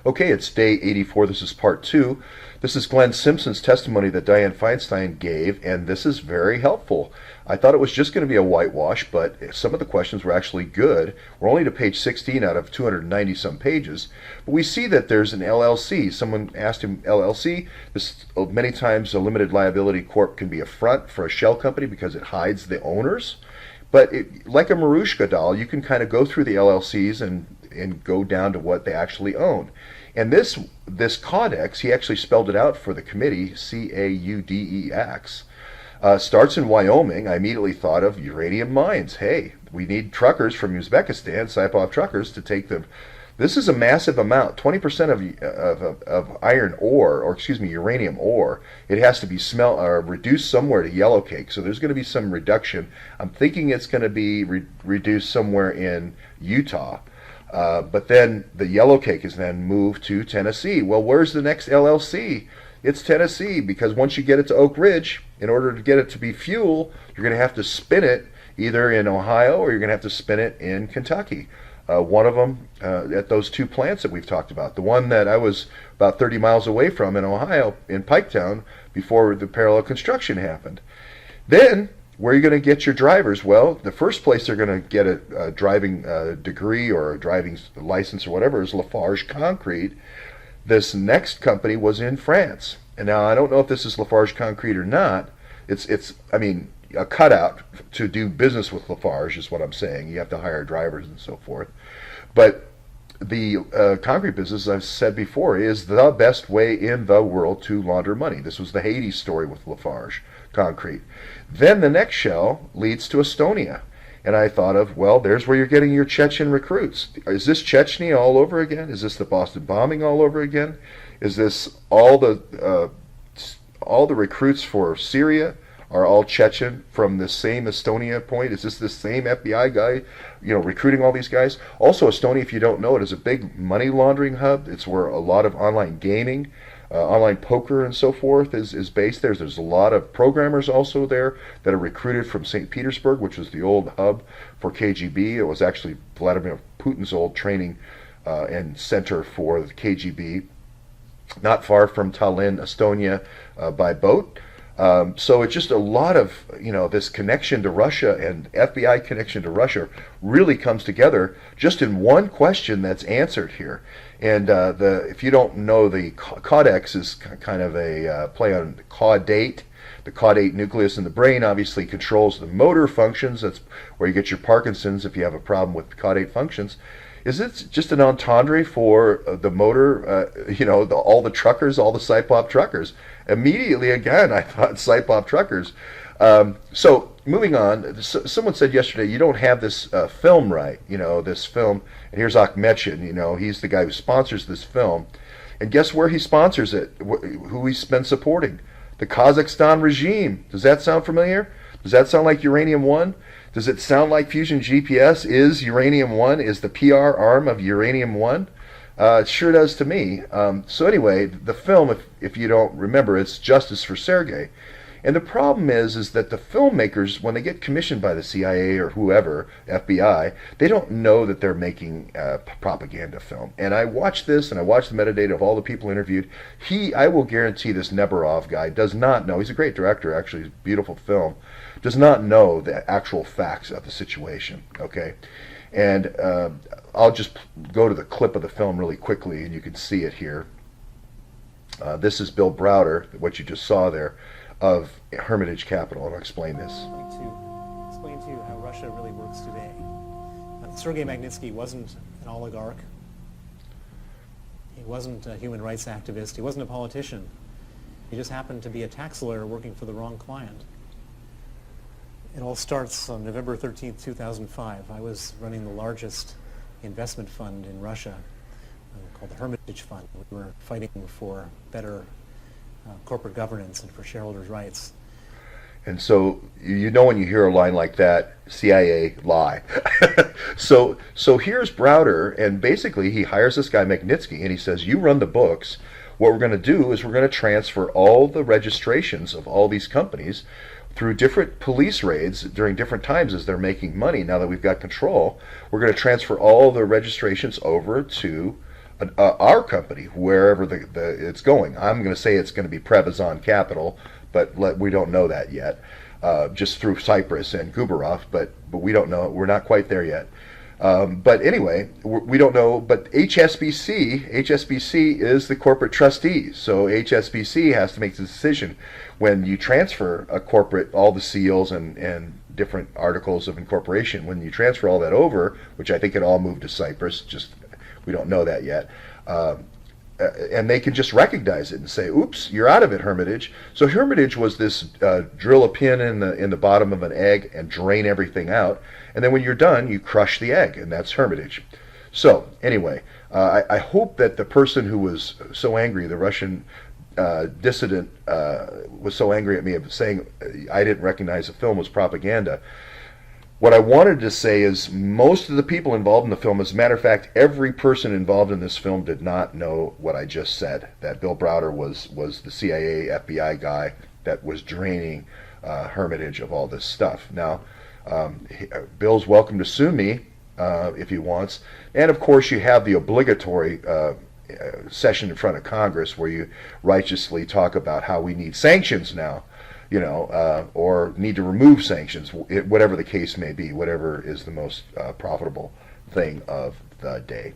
Okay, it's day 84. This is part 2. This is Glenn Simpson's testimony that Dianne Feinstein gave, and this is very helpful. I thought it was just going to be a whitewash, but some of the questions were actually good. We're only to page 16 out of 290 some pages, but we see that there's an LLC. Someone asked him, LLC, this many times a limited liability corp can be a front for a shell company because it hides the owners. But like a Marushka doll, you can kind of go through the LLCs and go down to what they actually own. And this codex, he actually spelled it out for the committee, CAUDEX, starts in Wyoming. I immediately thought of uranium mines. Hey, we need truckers from Uzbekistan, Saipov truckers, to take them. This is a massive amount, 20% of iron ore, or excuse me, uranium ore. It has to be reduced somewhere to yellow cake. So there's going to be some reduction. I'm thinking it's going to be reduced somewhere in Utah. But then the yellow cake is then moved to Tennessee. Well, where's the next LLC? It's Tennessee, because once you get it to Oak Ridge, in order to get it to be fuel, you're going to have to spin it either in Ohio or you're going to have to spin it in Kentucky. One of them at those two plants that we've talked about. The one that I was about 30 miles away from in Ohio, in Piketown, before the parallel construction happened. Then, where are you going to get your drivers? Well, the first place they're going to get a driving degree or a driving license or whatever is Lafarge Concrete. This next company was in France. And now I don't know if this is Lafarge Concrete or not. It's a cutout to do business with Lafarge is what I'm saying. You have to hire drivers and so forth. But the concrete business, as I've said before, is the best way in the world to launder money. This was the Hades story with Lafarge Concrete. Then the next shell leads to Estonia. And I thought of, well, there's where you're getting your Chechen recruits. Is this Chechnya all over again? Is this the Boston bombing all over again? Is this all the recruits for Syria are all Chechen from the same Estonia point? Is this the same FBI guy, recruiting all these guys? Also, Estonia, if you don't know it, is a big money laundering hub. It's where a lot of online gaming, online poker and so forth is based there. There's a lot of programmers also there that are recruited from St. Petersburg, which was the old hub for KGB. It was actually Vladimir Putin's old training and center for the KGB, not far from Tallinn, Estonia, by boat. So it's just a lot of, this connection to Russia and FBI connection to Russia really comes together just in one question that's answered here. And if you don't know, the codex is kind of a play on the caudate. The caudate nucleus in the brain obviously controls the motor functions. That's where you get your Parkinson's if you have a problem with caudate functions. Is it just an entendre for the motor, all the truckers, all the Saipov truckers? Immediately, again, I thought Saipov truckers. So, moving on, someone said yesterday, you don't have this film right, this film. And here's Akhmedchin, he's the guy who sponsors this film. And guess where he sponsors it? Who he's been supporting? The Kazakhstan regime. Does that sound familiar? Does that sound like Uranium One? Does it sound like Fusion GPS is Uranium One, is the PR arm of Uranium One? It sure does to me. So anyway, the film, if you don't remember, it's Justice for Sergei. And the problem is that the filmmakers, when they get commissioned by the CIA or whoever, FBI, they don't know that they're making a propaganda film. And I watched this, and I watched the metadata of all the people interviewed. I will guarantee this Neborov guy does not know. He's a great director, actually. It's a beautiful film. Does not know the actual facts of the situation, okay? And I'll just go to the clip of the film really quickly, and you can see it here. This is Bill Browder, what you just saw there, of Hermitage Capital, and I'll explain this. I'd like to explain to you how Russia really works today. Sergei Magnitsky wasn't an oligarch. He wasn't a human rights activist. He wasn't a politician. He just happened to be a tax lawyer working for the wrong client. It all starts on November 13th, 2005. I was running the largest investment fund in Russia called the Hermitage Fund. We were fighting for better corporate governance and for shareholders' rights. And so when you hear a line like that, CIA lie. So here's Browder, and basically he hires this guy Magnitsky, and he says, you run the books. What we're going to do is we're going to transfer all the registrations of all these companies through different police raids during different times as they're making money. Now that we've got control, we're going to transfer all the registrations over to our company, wherever it's going. I'm going to say it's going to be Prevazon Capital, but we don't know that yet. Just through Cyprus and Gubarov, but we don't know. We're not quite there yet. But anyway, we don't know. But HSBC is the corporate trustee, so HSBC has to make the decision when you transfer a corporate, all the seals and different articles of incorporation. When you transfer all that over, which I think it all moved to Cyprus, just we don't know that yet. And they can just recognize it and say, "Oops, you're out of it, Hermitage." So Hermitage was this drill a pin in the bottom of an egg and drain everything out, and then when you're done, you crush the egg, and that's Hermitage. So anyway, I hope that the person who was so angry, the Russian dissident, was so angry at me of saying I didn't recognize the film was propaganda. What I wanted to say is most of the people involved in the film, as a matter of fact, every person involved in this film did not know what I just said, that Bill Browder was the CIA, FBI guy that was draining Hermitage of all this stuff. Now, Bill's welcome to sue me if he wants. And, of course, you have the obligatory session in front of Congress where you righteously talk about how we need sanctions now. Or need to remove sanctions, whatever the case may be, whatever is the most profitable thing of the day.